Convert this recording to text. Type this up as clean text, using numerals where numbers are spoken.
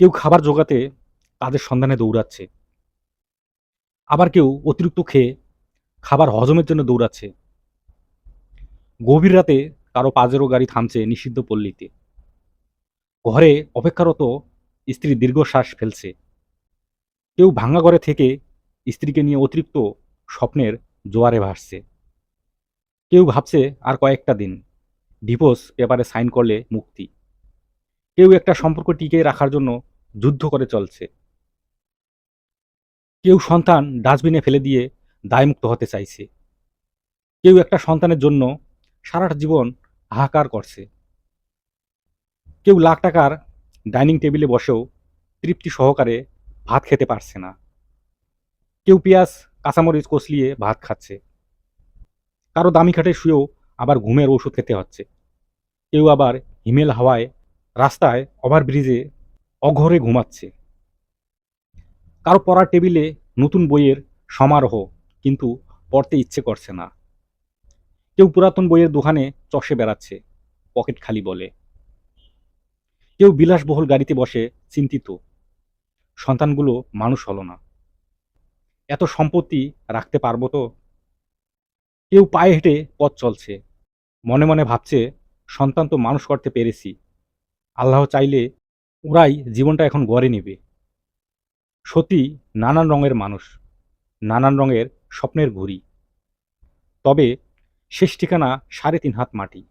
কেউ খাবার জোগাতে কাজের সন্ধানে দৌড়াচ্ছে, আবার কেউ অতিরিক্ত খেয়ে খাবার হজমের জন্য দৌড়াচ্ছে। গভীর রাতে কারো পাজেরো গাড়ি থামছে নিষিদ্ধ পল্লীতে। ঘরে অপেক্ষারত স্ত্রী দীর্ঘশ্বাস ফেলছে। কেউ ভাঙা ঘরে থেকে স্ত্রীকে নিয়ে অতিরিক্ত স্বপ্নের জোয়ারে ভাসছে। কেউ ভাবছে আর কয়েকটা দিন, ডিভোর্স পেপারে সাইন করলে মুক্তি। কেউ একটা সম্পর্ক টিকিয়ে রাখার জন্য যুদ্ধ করে চলছে। কেউ সন্তান ডাস্টবিনে ফেলে দিয়ে দায়মুক্ত হতে চাইছে। কেউ একটা সন্তানের জন্য সারাটা জীবন হাহাকার করছে। কেউ লাখ টাকার ডাইনিং টেবিলে বসেও তৃপ্তি সহকারে ভাত খেতে পারছে না। কেউ পেঁয়াজ কাঁচামরিচ কচলিয়ে ভাত খাচ্ছে। কারো দামি খাটে শুয়েও আবার ঘুমের ওষুধ খেতে হচ্ছে। কেউ আবার হিমেল হাওয়ায় রাস্তায় ওভারব্রিজে অঘরে ঘুমাচ্ছে। কারো পড়ার টেবিলে নতুন বইয়ের সমারোহ, কিন্তু পড়তে ইচ্ছে করছে না। কেউ পুরাতন বইয়ের দোকানে চষে বেড়াচ্ছে, পকেট খালি বলে। কেউ বিলাসবহুল গাড়িতে বসে চিন্তিত, সন্তানগুলো মানুষ হলো না, এত সম্পত্তি রাখতে পারবো তো। কেউ পায়ে হেঁটে পথ চলছে, মনে মনে ভাবছে সন্তান তো মানুষ করতে পেরেছি, আল্লাহ চাইলে ওরাই জীবনটা এখন গড়ে নেবে। সত্যি নানান রঙের মানুষ, নানান রঙের স্বপ্নের ঘুড়ি, তবে শেষ ঠিকানা ৩.৫ হাত মাটি।